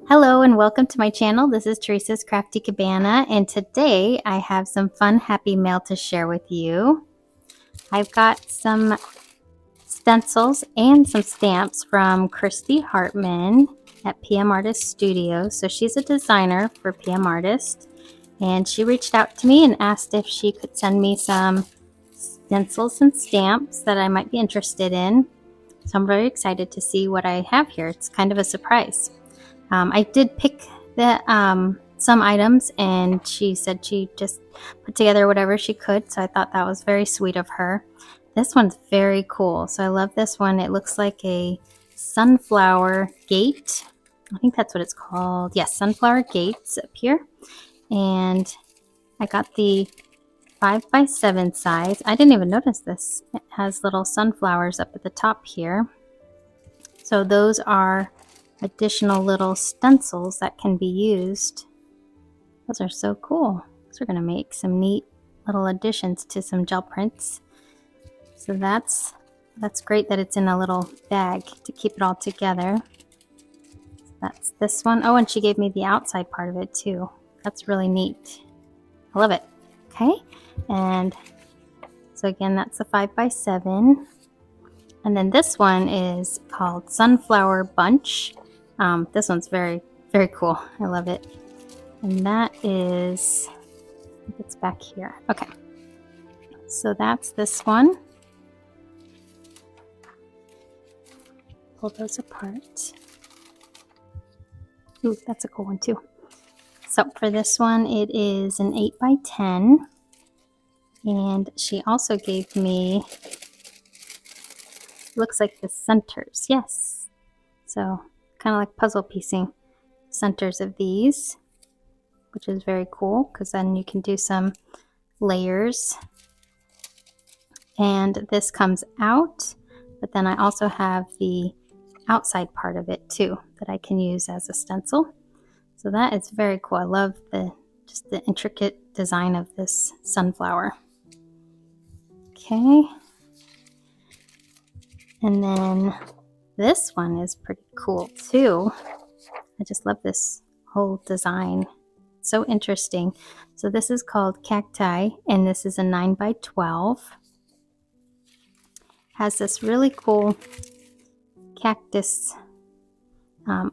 Hello and welcome to my channel. This is Teresa's Crafty Cabana, and today I have some fun happy mail to share with you. I've got some stencils and some stamps from Christy Hartman at PM Artist Studio. So she's a designer for PM Artist, and she reached out to me and asked if she could send me some stencils and stamps that I might be interested in. So I'm very excited to see what I have here. It's kind of a surprise. I did pick some items, and she said she just put together whatever she could, so I thought that was very sweet of her. This one's very cool, so I love this one. It looks like a sunflower gate. I think that's what it's called. Yes, sunflower gates up here. And I got the 5x7 size. I didn't even notice this. It has little sunflowers up at the top here. So those are additional little stencils that can be used. Those are so cool. So we're going to make some neat little additions to some gel prints. So that's great that it's in a little bag to keep it all together. That's this one. Oh, and she gave me the outside part of it too. That's really neat. I love it. Okay, and so again, that's the 5x7. And then this one is called Sunflower Bunch. This one's very, very cool. I love it. And that is, I think it's back here. Okay. So that's this one. Pull those apart. Ooh, that's a cool one too. So for this one, it is an 8x10. And she also gave me, looks like the centers. Yes. So kind of like puzzle piecing centers of these, which is very cool because then you can do some layers. And this comes out, but then I also have the outside part of it too that I can use as a stencil. So that is very cool. I love just the intricate design of this sunflower. Okay. And then this one is pretty cool too. I just love this whole design. It's so interesting. So this is called Cacti, and this is a 9x12. Has this really cool cactus,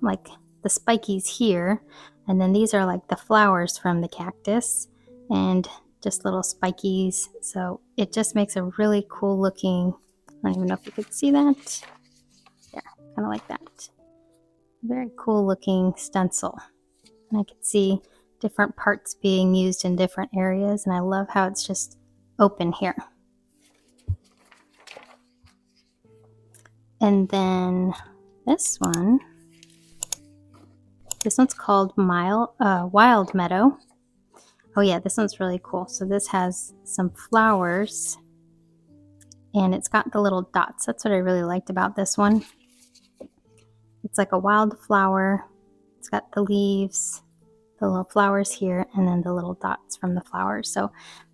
like the spikies here, and then these are like the flowers from the cactus, and just little spikies. So it just makes a really cool looking, I don't even know if you could see that. There, kind of like that. Very cool looking stencil. And I can see different parts being used in different areas, and I love how it's just open here. And then this one's called Wild Meadow. Oh yeah, this one's really cool. So this has some flowers, and it's got the little dots. That's what I really liked about this one. It's like a wildflower. It's got the leaves, the little flowers here, and then the little dots from the flowers. So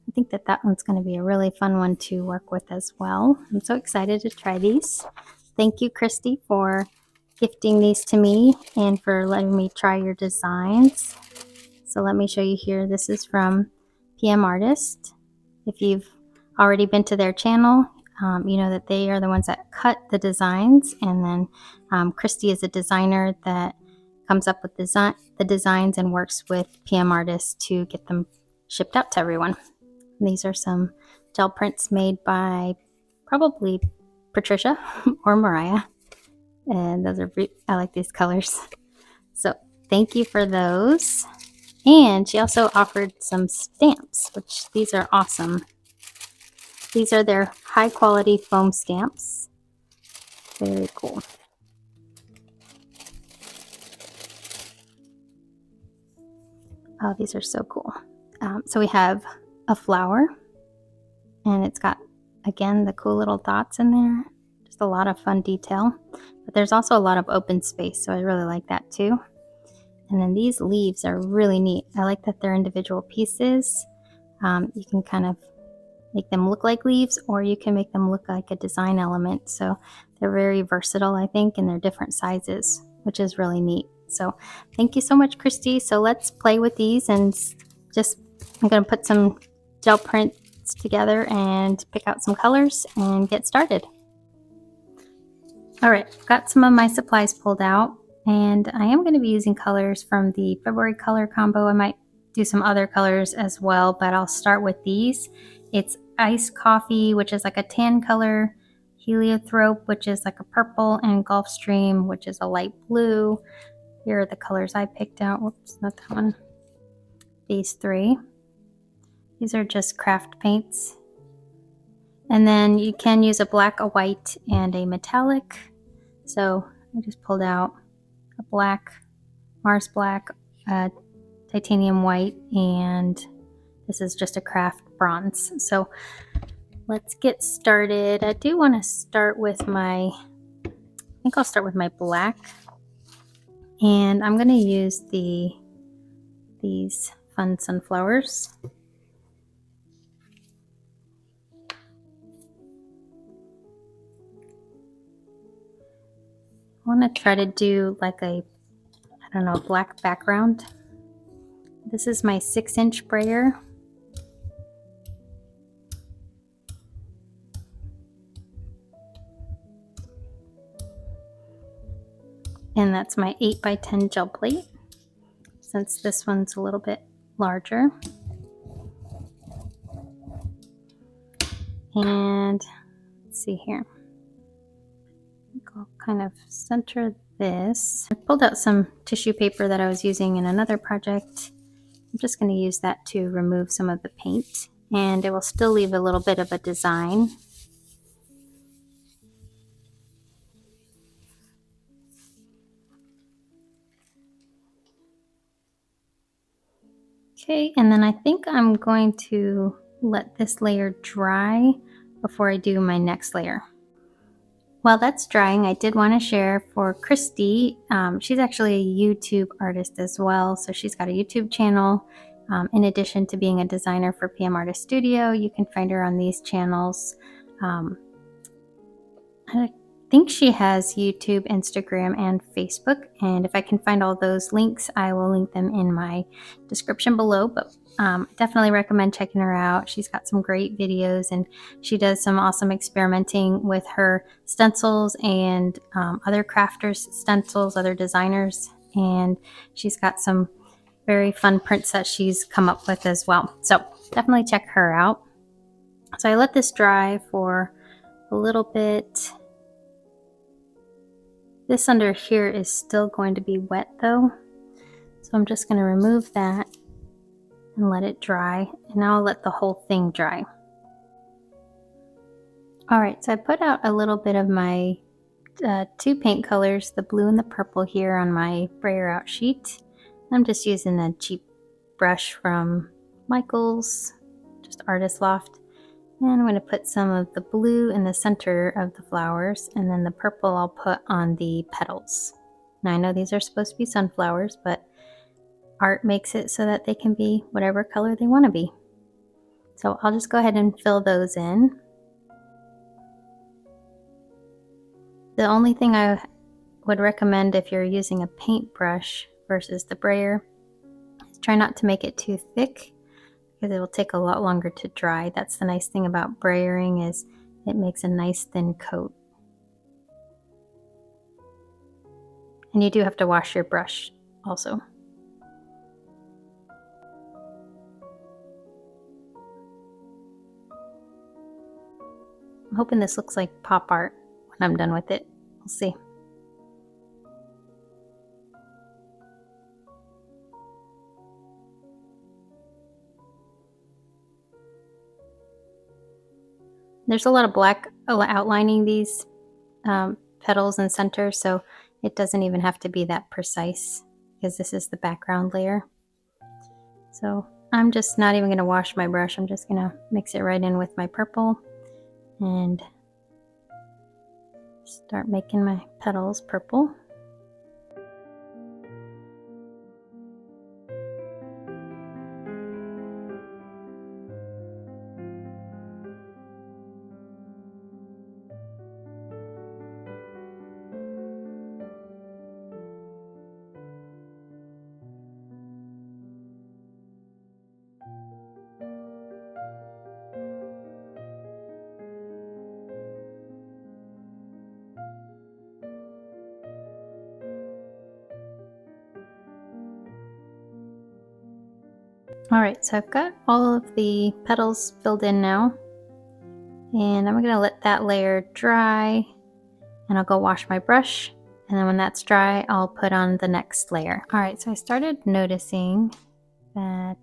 I think that one's going to be a really fun one to work with as well. I'm so excited to try these. Thank you, Christy, for gifting these to me and for letting me try your designs. So let me show you here. This is from PM Artist. If you've already been to their channel, you know that they are the ones that cut the designs, and then Christy is a designer that comes up with the designs and works with PM Artists to get them shipped out to everyone. And these are some gel prints made by probably Patricia or Mariah, and those are, I like these colors. So thank you for those. And she also offered some stamps, which these are awesome. These are their high quality foam stamps. Very cool. Oh, these are so cool. So we have a flower, and it's got, again, the cool little dots in there. Just a lot of fun detail. But there's also a lot of open space, so I really like that too. And then these leaves are really neat. I like that they're individual pieces. You can kind of make them look like leaves, or you can make them look like a design element. So they're very versatile, I think, and they're different sizes, which is really neat. So thank you so much, Christy. So let's play with these and I'm going to put some gel prints together and pick out some colors and get started. All right, got some of my supplies pulled out, and I am going to be using colors from the February color combo. I might do some other colors as well, but I'll start with these. It's Iced Coffee, which is like a tan color, Heliotrope, which is like a purple, and Gulfstream, which is a light blue. Here are the colors I picked out. Whoops, not that one. These three. These are just craft paints. And then you can use a black, a white, and a metallic. So I just pulled out a black, Mars black, titanium white, and this is just a craft bronze. So let's get started. I do want to start with I think I'll start with my black. And I'm going to use these fun sunflowers. I want to try to do like a, I don't know, black background. This is my 6-inch brayer. And that's my 8x10 gel plate, since this one's a little bit larger. And let's see here. I'll kind of center this. I pulled out some tissue paper that I was using in another project. I'm just going to use that to remove some of the paint, and it will still leave a little bit of a design. Okay, and then I think I'm going to let this layer dry before I do my next layer. While that's drying, I did want to share for Christy. She's actually a YouTube artist as well, so she's got a YouTube channel. In addition to being a designer for PM Artist Studio, you can find her on these channels. I think she has YouTube, Instagram, and Facebook, and if I can find all those links, I will link them in my description below, but definitely recommend checking her out. She's got some great videos, and she does some awesome experimenting with her stencils and other crafters' stencils, other designers, and she's got some very fun prints that she's come up with as well. So definitely check her out. So I let this dry for a little bit. This under here is still going to be wet though, so I'm just going to remove that and let it dry, and now I'll let the whole thing dry. Alright, so I put out a little bit of my two paint colors, the blue and the purple, here on my brayer out sheet. I'm just using a cheap brush from Michaels, just Artist Loft. And I'm going to put some of the blue in the center of the flowers, and then the purple I'll put on the petals. Now I know these are supposed to be sunflowers, but art makes it so that they can be whatever color they want to be. So I'll just go ahead and fill those in. The only thing I would recommend if you're using a paintbrush versus the brayer is try not to make it too thick, because it will take a lot longer to dry. That's the nice thing about brayering, is it makes a nice thin coat. And you do have to wash your brush also. I'm hoping this looks like pop art when I'm done with it. We'll see. There's a lot of black outlining these petals and center, so it doesn't even have to be that precise, because this is the background layer. So I'm just not even going to wash my brush. I'm just going to mix it right in with my purple and start making my petals purple. Alright, so I've got all of the petals filled in now, and I'm going to let that layer dry, and I'll go wash my brush, and then when that's dry, I'll put on the next layer. Alright, so I started noticing that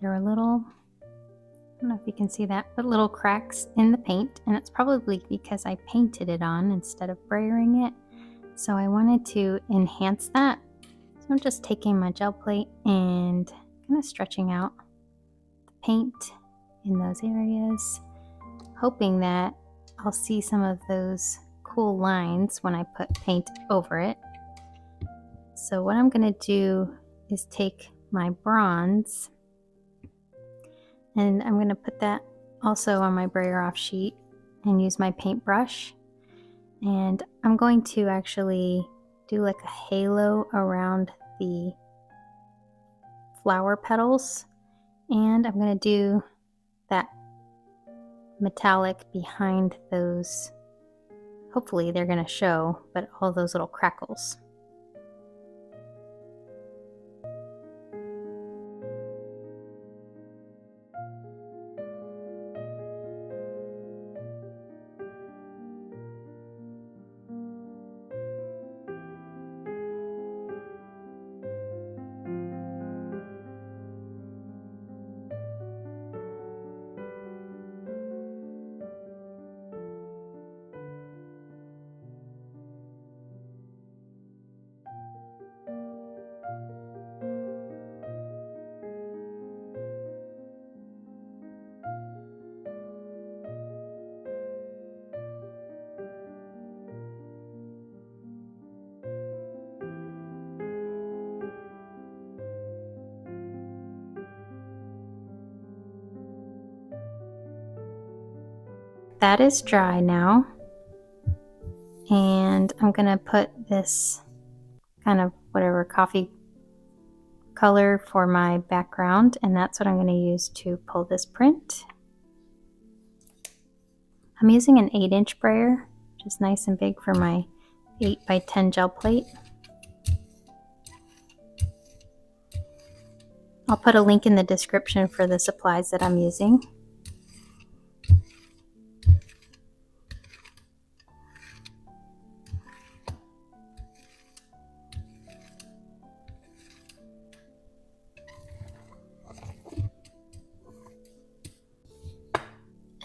there were little, I don't know if you can see that, but little cracks in the paint, and it's probably because I painted it on instead of brayering it. So I wanted to enhance that. So I'm just taking my gel plate and kind of stretching out the paint in those areas, hoping that I'll see some of those cool lines when I put paint over it. So what I'm going to do is take my bronze, and I'm going to put that also on my brayer off sheet and use my paintbrush. And I'm going to actually do like a halo around the flower petals, and I'm going to do that metallic behind those. Hopefully they're going to show, but all those little crackles. That is dry now, and I'm gonna put this kind of whatever coffee color for my background, and that's what I'm going to use to pull this print. I'm using an 8-inch brayer, which is nice and big for my 8x10 gel plate. I'll put a link in the description for the supplies that I'm using.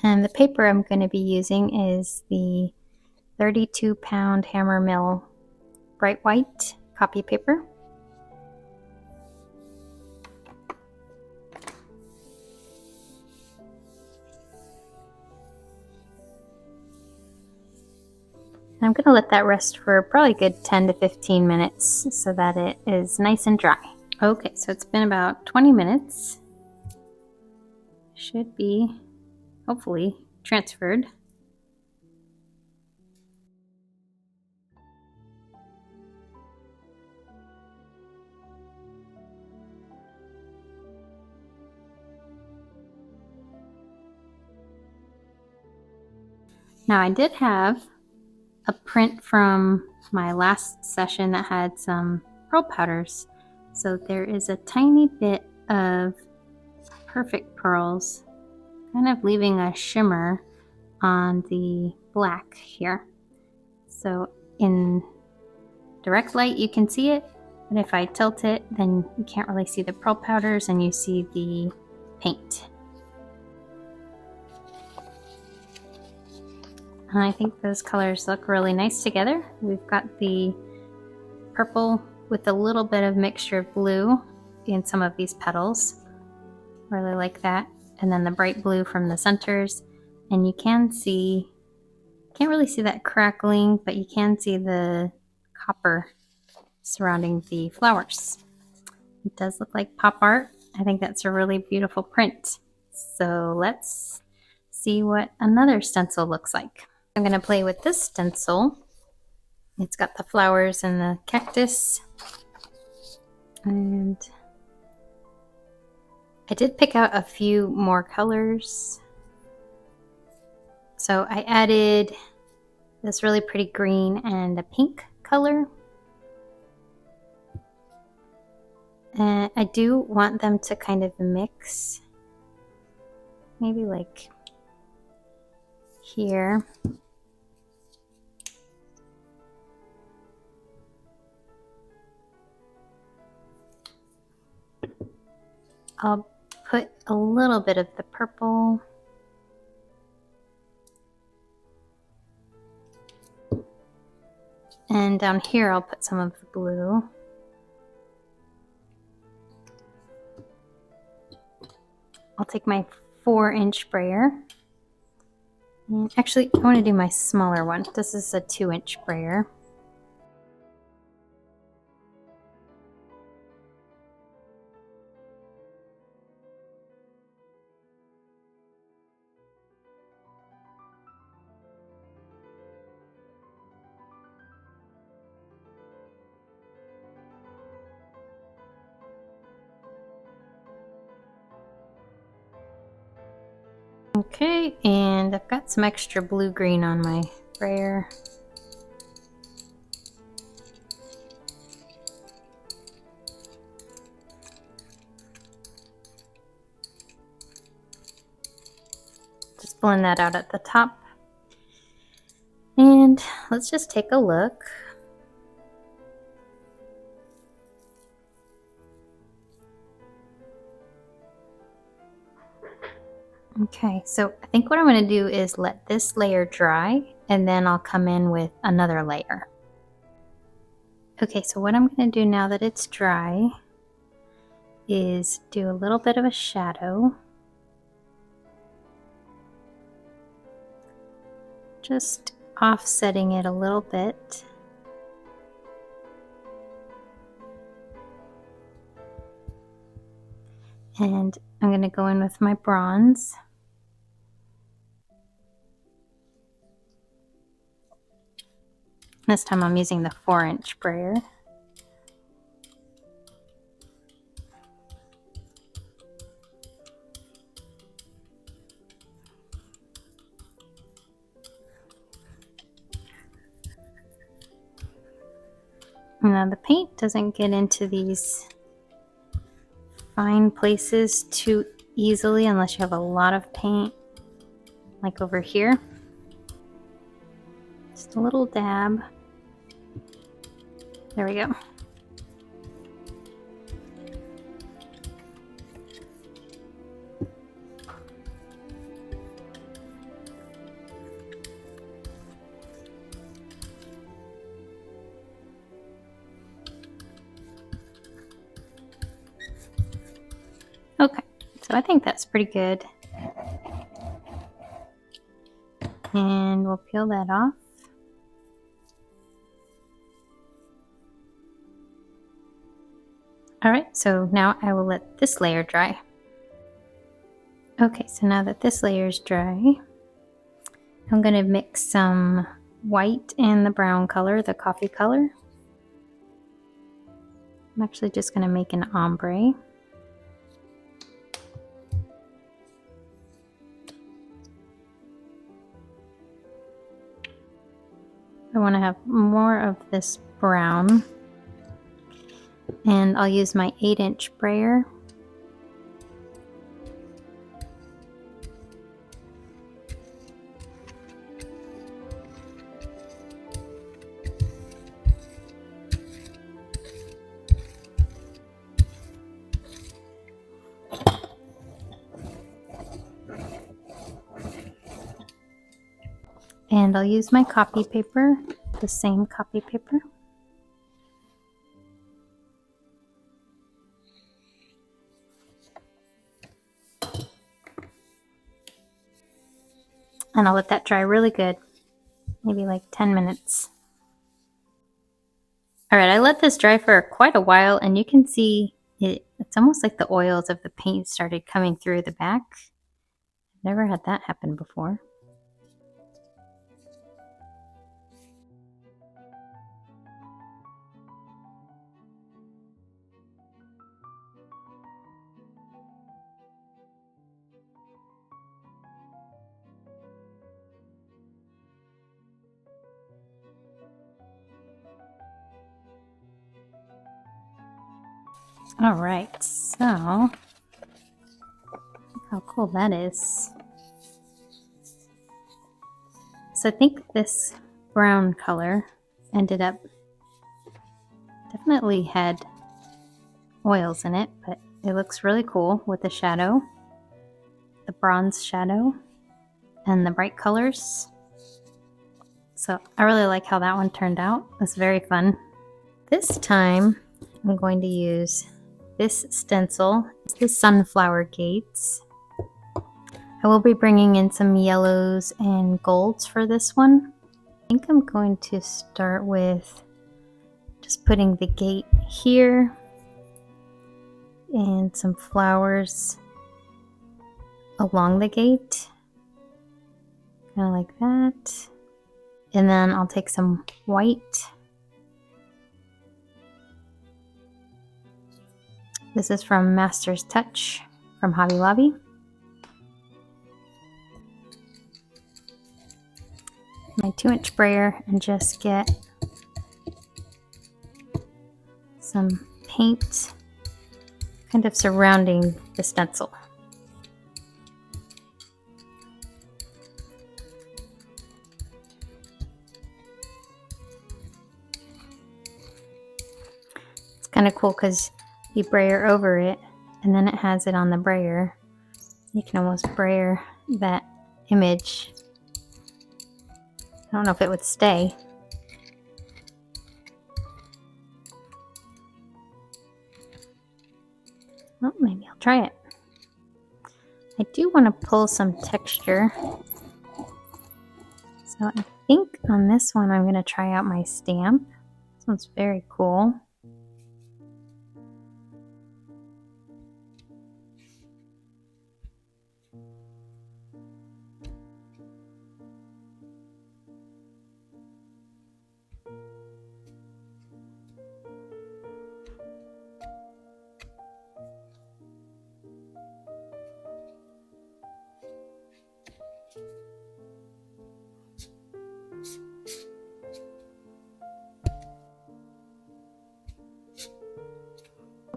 And the paper I'm going to be using is the 32-pound Hammer Mill bright white copy paper. I'm going to let that rest for probably a good 10 to 15 minutes so that it is nice and dry. Okay, so it's been about 20 minutes. Should be hopefully transferred. Now I did have a print from my last session that had some pearl powders. So there is a tiny bit of perfect pearls, kind of leaving a shimmer on the black here. So in direct light you can see it, but if I tilt it then you can't really see the pearl powders and you see the paint. And I think those colors look really nice together. We've got the purple with a little bit of mixture of blue in some of these petals. Really like that. And then the bright blue from the centers. And you can see, can't really see that crackling, but you can see the copper surrounding the flowers. It does look like pop art. I think that's a really beautiful print. So let's see what another stencil looks like. I'm going to play with this stencil. It's got the flowers and the cactus. And I did pick out a few more colors. So I added this really pretty green and a pink color. And I do want them to kind of mix, maybe like here. I'll put a little bit of the purple. And down here I'll put some of the blue. I'll take my 4-inch sprayer. And actually, I want to do my smaller one. This is a 2-inch sprayer. Okay, and I've got some extra blue-green on my sprayer. Just blend that out at the top. And let's just take a look. Okay, so I think what I'm going to do is let this layer dry, and then I'll come in with another layer. Okay, so what I'm going to do now that it's dry is do a little bit of a shadow. Just offsetting it a little bit. And I'm going to go in with my bronze. This time I'm using the 4-inch sprayer. Now the paint doesn't get into these fine places too easily unless you have a lot of paint, like over here. Just a little dab. There we go. Okay, so I think that's pretty good. And we'll peel that off. Alright, so now I will let this layer dry. Okay, so now that this layer is dry, I'm going to mix some white and the brown color, the coffee color. I'm actually just going to make an ombre. I want to have more of this brown. And I'll use my 8-inch sprayer. And I'll use my copy paper, the same copy paper. And I'll let that dry really good, maybe like 10 minutes. All right, I let this dry for quite a while, and you can see it's almost like the oils of the paint started coming through the back. I've never had that happen before. All right, so look how cool that is. So I think this brown color ended up definitely had oils in it, but it looks really cool with the shadow, the bronze shadow, and the bright colors. So I really like how that one turned out. It's very fun. This time I'm going to use this stencil. It's the sunflower gates. I will be bringing in some yellows and golds for this one. I think I'm going to start with just putting the gate here and some flowers along the gate, kind of like that. And then I'll take some white. This is from Master's Touch from Hobby Lobby. My 2-inch sprayer and just get some paint kind of surrounding the stencil. It's kind of cool because you brayer over it and then it has it on the brayer. You can almost brayer that image. I don't know if it would stay. Well, maybe I'll try it. I do want to pull some texture. So I think on this one I'm going to try out my stamp. This one's very cool.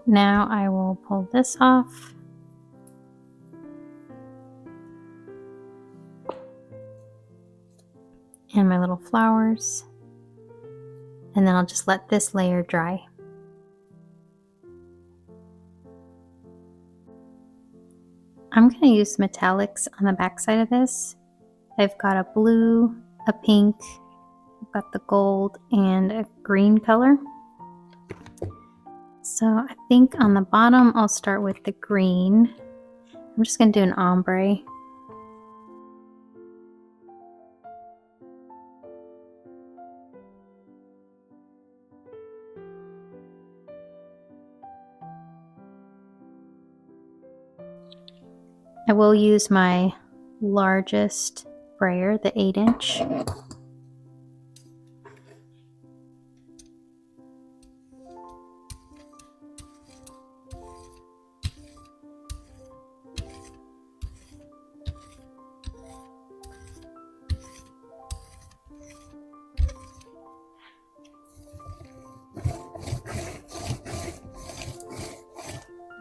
Now I will pull this off. And my little flowers. And then I'll just let this layer dry. I'm going to use metallics on the back side of this. I've got a blue, a pink, I've got the gold, and a green color. So I think on the bottom I'll start with the green. I'm just going to do an ombre. I will use my largest brayer, the 8-inch.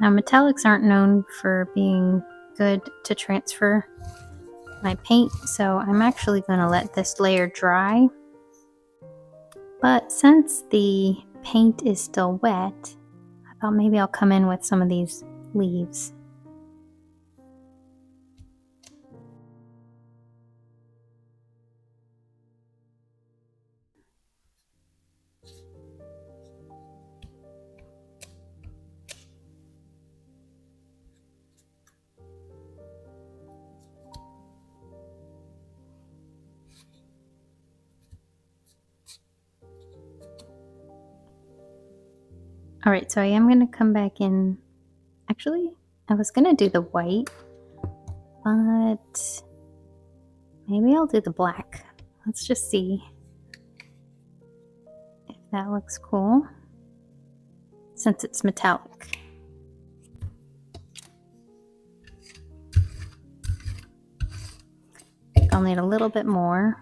Now metallics aren't known for being good to transfer my paint, so I'm actually going to let this layer dry. But since the paint is still wet, I thought maybe I'll come in with some of these leaves. Alright, so I am going to come back in. Actually, I was going to do the white, but maybe I'll do the black. Let's just see if that looks cool, since it's metallic. I'll need a little bit more.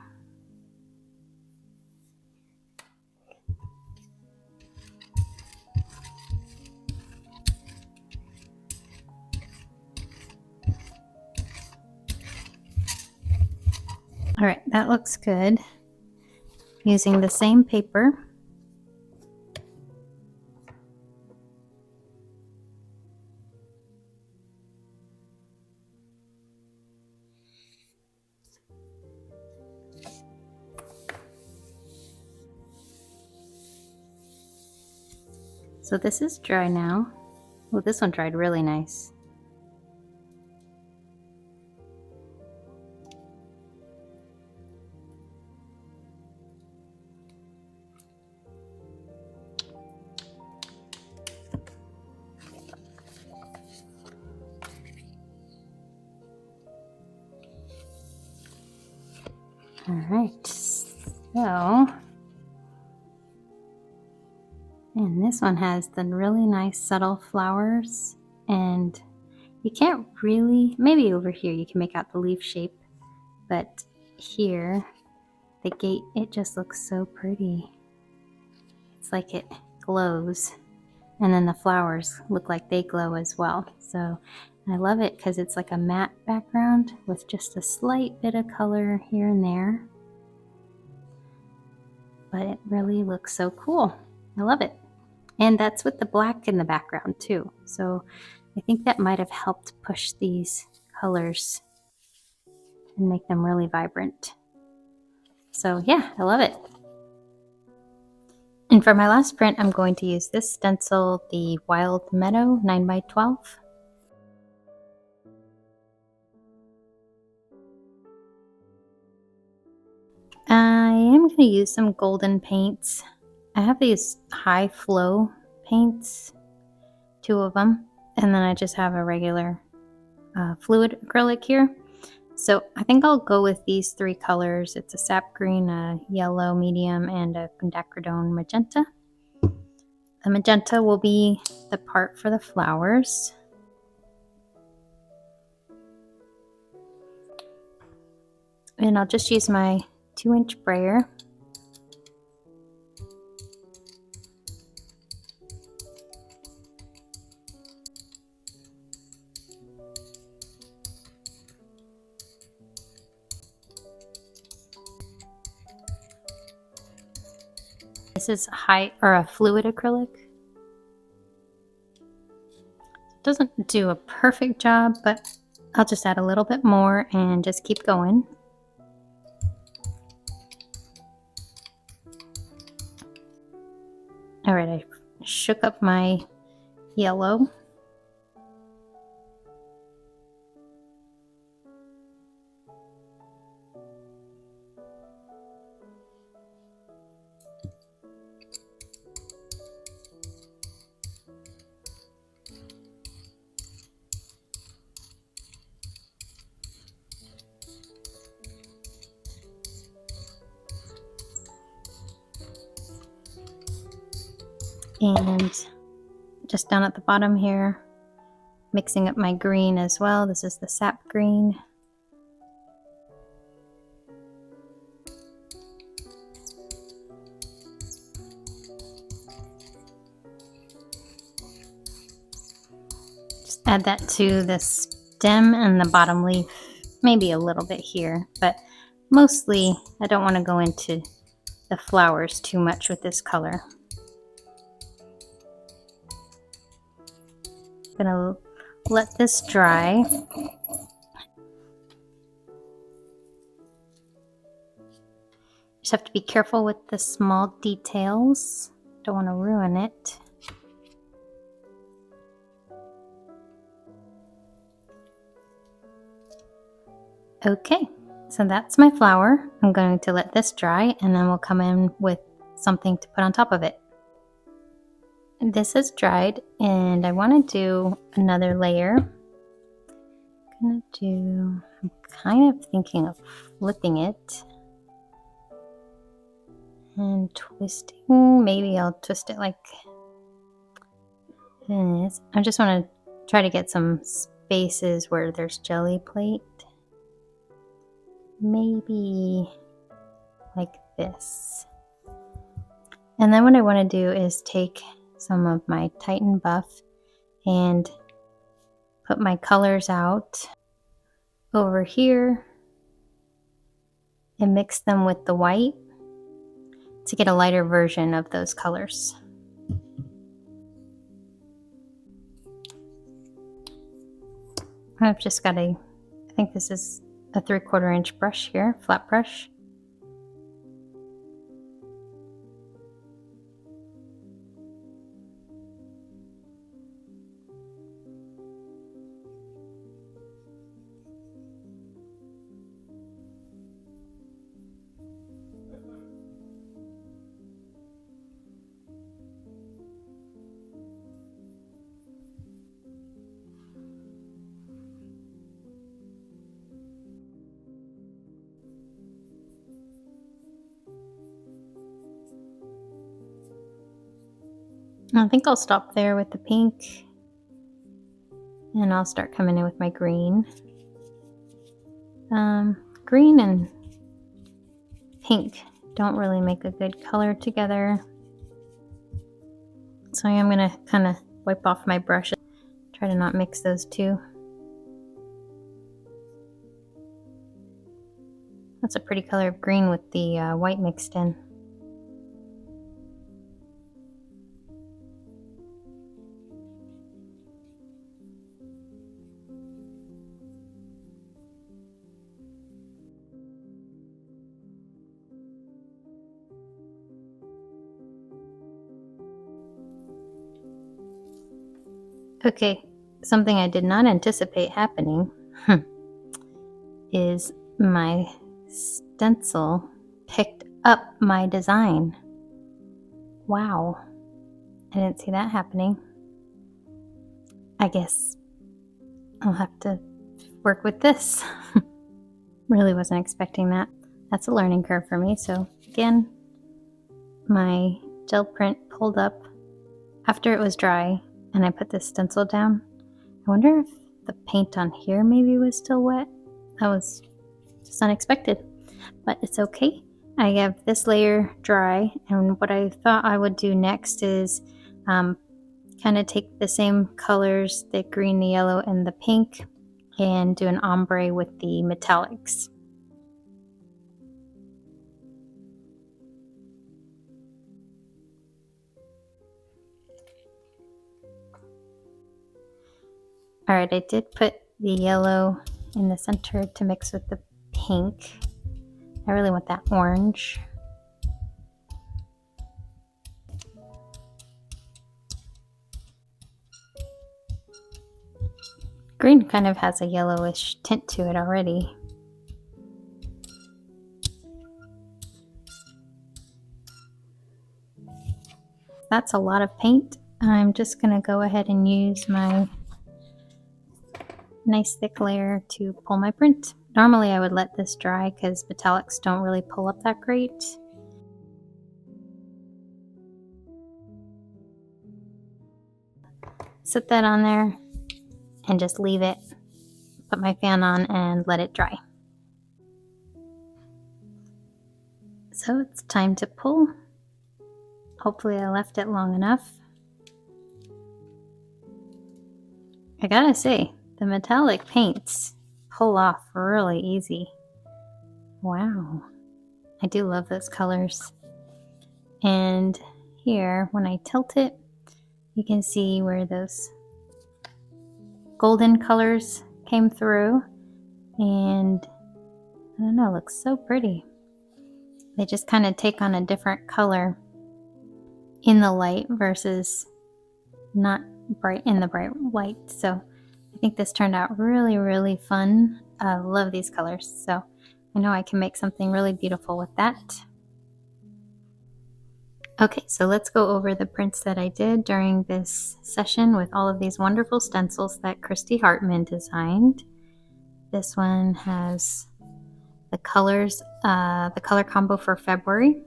All right, that looks good. Using the same paper. So this is dry now. Oh, this one dried really nice. All right, so, and this one has the really nice subtle flowers, and you can't really, maybe over here you can make out the leaf shape, but here, the gate, it just looks so pretty. It's like it glows, and then the flowers look like they glow as well. So I love it because it's like a matte background with just a slight bit of color here and there. But it really looks so cool. I love it. And that's with the black in the background too. So I think that might have helped push these colors and make them really vibrant. So yeah, I love it. And for my last print, I'm going to use this stencil, the Wild Meadow 9x12. I am going to use some golden paints. I have these high flow paints, 2 of them, and then I just have a regular fluid acrylic here. So I think I'll go with these 3 colors. It's a sap green, a yellow medium, and a quinacridone magenta. The magenta will be the part for the flowers. And I'll just use my 2-inch brayer. This is a fluid acrylic. It doesn't do a perfect job, but I'll just add a little bit more and just keep going. All right, I shook up my yellow. And just down at the bottom here, mixing up my green as well. This is the sap green. Just add that to the stem and the bottom leaf, maybe a little bit here, but mostly I don't want to go into the flowers too much with this color. I'm gonna let this dry. Just have to be careful with the small details. Don't want to ruin it. Okay, so that's my flower. I'm going to let this dry and then we'll come in with something to put on top of it. This has dried and I want to do another layer. I'm kind of thinking of flipping it and twisting. Maybe I'll twist it like this. I just want to try to get some spaces where there's jelly plate. Maybe like this. And then what I want to do is take some of my Titan Buff and put my colors out over here and mix them with the white to get a lighter version of those colors. I've just got I think this is a 3/4 inch brush here, flat brush. I think I'll stop there with the pink, and I'll start coming in with my green. Green and pink don't really make a good color together, so I am going to kind of wipe off my brush, try to not mix those two. That's a pretty color of green with the white mixed in. Okay, something I did not anticipate happening is my stencil picked up my design. Wow, I didn't see that happening. I guess I'll have to work with this. Really wasn't expecting that. That's a learning curve for me. So again, my gel print pulled up after it was dry, and I put this stencil down. I wonder if the paint on here maybe was still wet. That was just unexpected, but it's okay. I have this layer dry, and what I thought I would do next is kind of take the same colors, the green, the yellow, and the pink, and do an ombre with the metallics. Alright, I did put the yellow in the center to mix with the pink. I really want that orange. Green kind of has a yellowish tint to it already. That's a lot of paint. I'm just going to go ahead and use my nice thick layer to pull my print. Normally I would let this dry because metallics don't really pull up that great. Set that on there and just leave it. Put my fan on and let it dry. So it's time to pull. Hopefully I left it long enough. I gotta say, the metallic paints pull off really easy. Wow, I do love those colors. And here, when I tilt it, you can see where those golden colors came through, and I don't know, it looks so pretty. They just kind of take on a different color in the light versus not bright in the bright light. So I think this turned out really, really fun. I love these colors, so I know I can make something really beautiful with that. Okay, so let's go over the prints that I did during this session with all of these wonderful stencils that Christy Hartman designed. This one has the colors, the color combo for February.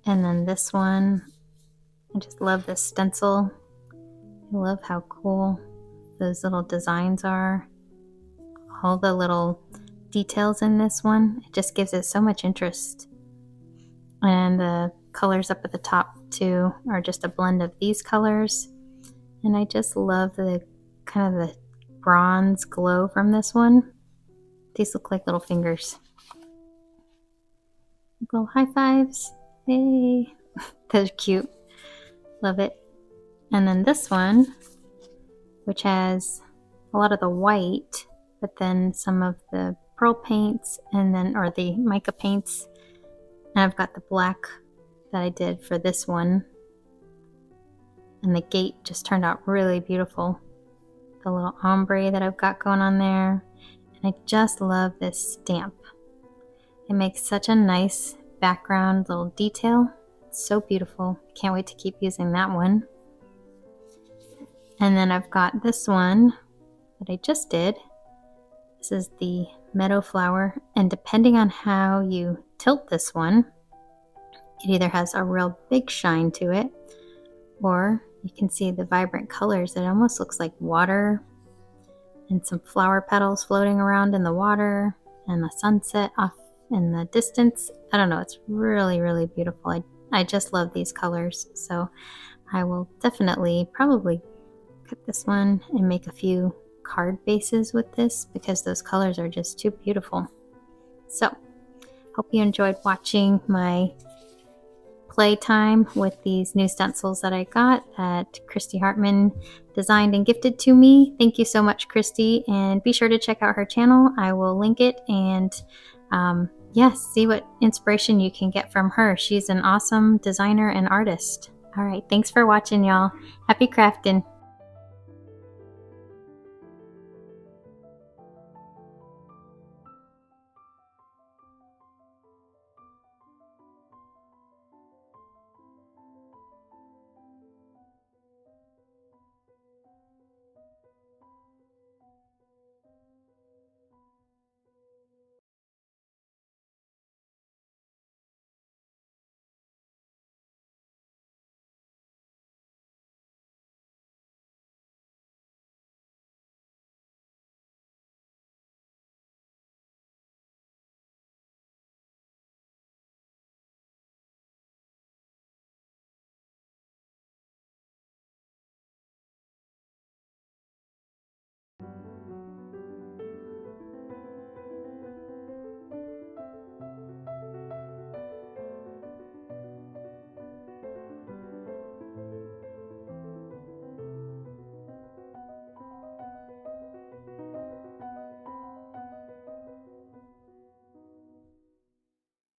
And then this one, I just love this stencil. I love how cool those little designs are. All the little details in this one, it just gives it so much interest. And the colors up at the top too are just a blend of these colors. And I just love the kind of the bronze glow from this one. These look like little fingers. Little high fives. Hey. They're cute. Love it. And then this one, which has a lot of the white, but then some of the pearl paints and then, or the mica paints. And I've got the black that I did for this one. And the gate just turned out really beautiful. The little ombre that I've got going on there. And I just love this stamp. It makes such a nice background little detail. It's so beautiful. Can't wait to keep using that one. And then I've got this one that I just did. This is the meadow flower, and depending on how you tilt this one, it either has a real big shine to it, or you can see the vibrant colors. It almost looks like water and some flower petals floating around in the water and the sunset off in the distance. I don't know, it's really, really beautiful. I just love these colors, so I will definitely probably cut this one and make a few card bases with this because those colors are just too beautiful. So, hope you enjoyed watching my playtime with these new stencils that I got that Christy Hartman designed and gifted to me. Thank you so much, Christy, and be sure to check out her channel. I will link it, and yes, see what inspiration you can get from her. She's an awesome designer and artist. All right, thanks for watching, y'all. Happy crafting.